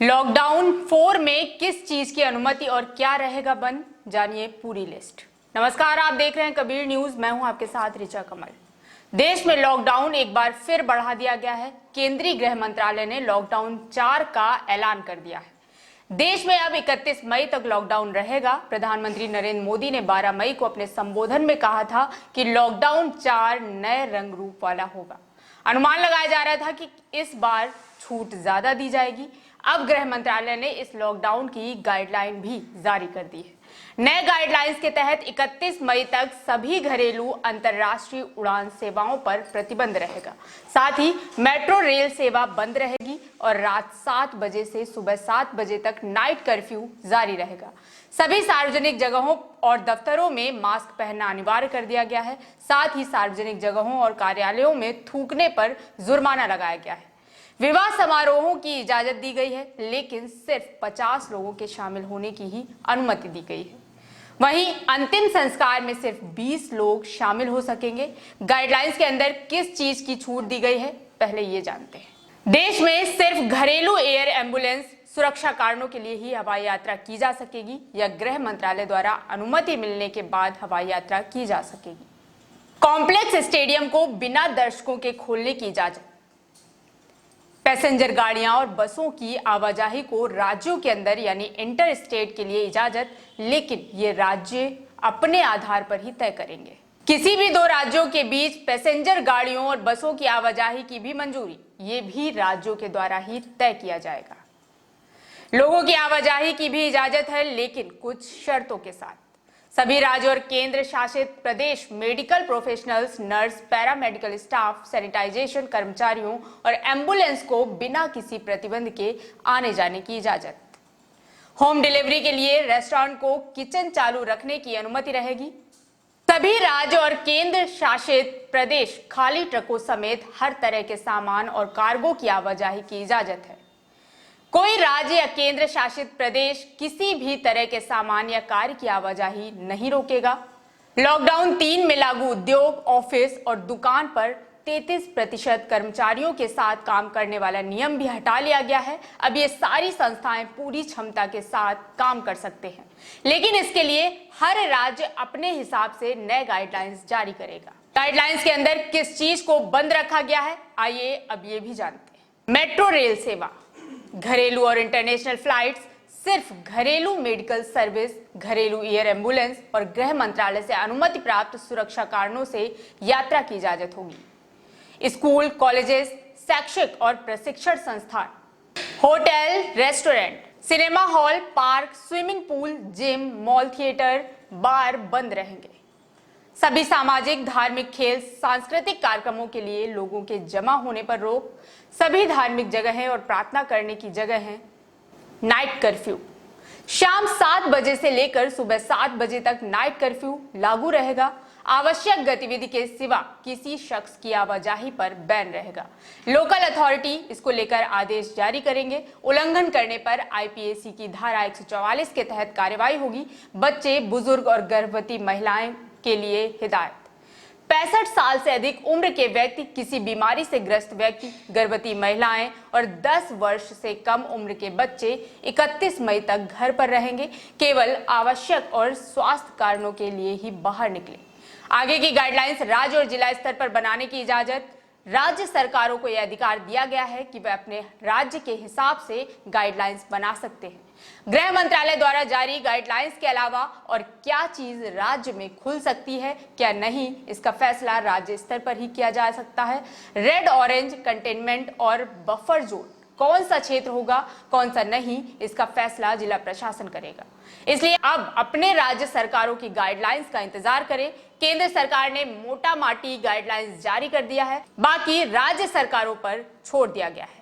Lockdown 4 में किस चीज की अनुमति और क्या रहेगा बंद, जानिए पूरी लिस्ट। नमस्कार, आप देख रहे हैं कबीर न्यूज। मैं हूं आपके साथ ऋचा कमल। देश में लॉकडाउन एक बार फिर बढ़ा दिया गया है। केंद्रीय गृह मंत्रालय ने लॉकडाउन 4 का ऐलान कर दिया है। देश में अब 31 मई तक लॉकडाउन रहेगा। प्रधानमंत्री नरेंद्र मोदी ने 12 मई को अपने संबोधन में कहा था कि लॉकडाउन 4 नए रंग रूप वाला होगा। अनुमान लगाया जा रहा था कि इस बार छूट ज्यादा दी जाएगी। अब गृह मंत्रालय ने इस लॉकडाउन की गाइडलाइन भी जारी कर दी है। नए गाइडलाइंस के तहत 31 मई तक सभी घरेलू अंतर्राष्ट्रीय उड़ान सेवाओं पर प्रतिबंध रहेगा। साथ ही मेट्रो रेल सेवा बंद रहेगी और रात 7 बजे से सुबह 7 बजे तक नाइट कर्फ्यू जारी रहेगा। सभी सार्वजनिक जगहों और दफ्तरों में मास्क पहनना अनिवार्य कर दिया गया है। साथ ही सार्वजनिक जगहों और कार्यालयों में थूकने पर जुर्माना लगाया गया है। विवाह समारोहों की इजाजत दी गई है, लेकिन सिर्फ 50 लोगों के शामिल होने की ही अनुमति दी गई है। वहीं अंतिम संस्कार में सिर्फ 20 लोग शामिल हो सकेंगे। गाइडलाइंस के अंदर किस चीज की छूट दी गई है, पहले ये जानते हैं। देश में सिर्फ घरेलू एयर एम्बुलेंस सुरक्षा कारणों के लिए ही हवाई यात्रा की जा सकेगी या गृह मंत्रालय द्वारा अनुमति मिलने के बाद हवाई यात्रा की जा सकेगी। कॉम्प्लेक्स स्टेडियम को बिना दर्शकों के खोलने की इजाजत। पैसेंजर गाड़ियां और बसों की आवाजाही को राज्यों के अंदर यानी इंटर स्टेट के लिए इजाजत, लेकिन ये राज्य अपने आधार पर ही तय करेंगे। किसी भी दो राज्यों के बीच पैसेंजर गाड़ियों और बसों की आवाजाही की भी मंजूरी, ये भी राज्यों के द्वारा ही तय किया जाएगा। लोगों की आवाजाही की भी इजाजत है, लेकिन कुछ शर्तों के साथ। सभी राज्य और केंद्र शासित प्रदेश medical professionals, nurse, paramedical staff, sanitization कर्मचारियों और एम्बुलेंस को बिना किसी प्रतिबंध के आने जाने की इजाजत। होम डिलीवरी के लिए रेस्टोरेंट को किचन चालू रखने की अनुमति रहेगी। सभी राज्य और केंद्र शासित प्रदेश खाली ट्रकों समेत हर तरह के सामान और कार्गो की आवाजाही की इजाजत है। कोई राज्य या केंद्र शासित प्रदेश किसी भी तरह के सामान या कार की आवाजाही नहीं रोकेगा। लॉकडाउन 3 में लागू उद्योग, ऑफिस और दुकान पर 33% कर्मचारियों के साथ काम करने वाला नियम भी हटा लिया गया है। अब ये सारी संस्थाएं पूरी क्षमता के साथ काम कर सकते हैं, लेकिन इसके लिए हर राज्य अपने हिसाब से नए गाइडलाइंस जारी करेगा। गाइडलाइंस के अंदर किस चीज को बंद रखा गया है, आइए अब ये भी जानते हैं। मेट्रो रेल सेवा, घरेलू और इंटरनेशनल फ्लाइट्स, सिर्फ घरेलू मेडिकल सर्विस, घरेलू एयर एम्बुलेंस और गृह मंत्रालय से अनुमति प्राप्त सुरक्षा कारणों से यात्रा की इजाजत होगी। स्कूल, कॉलेजेस, शैक्षिक और प्रशिक्षण संस्थान, hotel, restaurant, cinema hall, park, swimming pool, gym, mall, theatre, bar बंद रहेंगे। सभी सामाजिक, धार्मिक, खेल, सांस्कृतिक कार्यक्रमों के लिए लोगों के जमा होने पर रोक। सभी धार्मिक जगहें और प्रार्थना करने की जगहें। नाइट कर्फ्यू, शाम 7 बजे से लेकर सुबह 7 बजे तक नाइट कर्फ्यू लागू रहेगा। आवश्यक गतिविधि के सिवा किसी शख्स की आवाजाही पर बैन रहेगा। लोकल अथॉरिटी इसको लेकर आदेश जारी करेंगे। उल्लंघन करने पर आईपीसी की धारा 144 के तहत कार्रवाई होगी। बच्चे, बुजुर्ग और गर्भवती महिलाएं के लिए हिदायत। 65 साल से अधिक उम्र के व्यक्ति, किसी बीमारी से ग्रस्त व्यक्ति, गर्भवती महिलाएं और 10 वर्ष से कम उम्र के बच्चे 31 मई तक घर पर रहेंगे। केवल आवश्यक और स्वास्थ्य कारणों के लिए ही बाहर निकले। आगे की गाइडलाइंस राज्य और जिला स्तर पर बनाने की इजाजत। राज्य सरकारों को यह अधिकार दिया गया है कि वे अपने राज्य के हिसाब से गाइडलाइंस बना सकते हैं। गृह मंत्रालय द्वारा जारी गाइडलाइंस के अलावा और क्या चीज राज्य में खुल सकती है, क्या नहीं, इसका फैसला राज्य स्तर पर ही किया जा सकता है। रेड, ऑरेंज, कंटेनमेंट और बफर जोन, कौन सा क्षेत्र होगा, कौन सा नहीं, इसका फैसला जिला प्रशासन करेगा। इसलिए अब अपने राज्य सरकारों की गाइडलाइंस का इंतजार करें। केंद्र सरकार ने मोटा माटी गाइडलाइंस जारी कर दिया है, बाकी राज्य सरकारों पर छोड़ दिया गया है।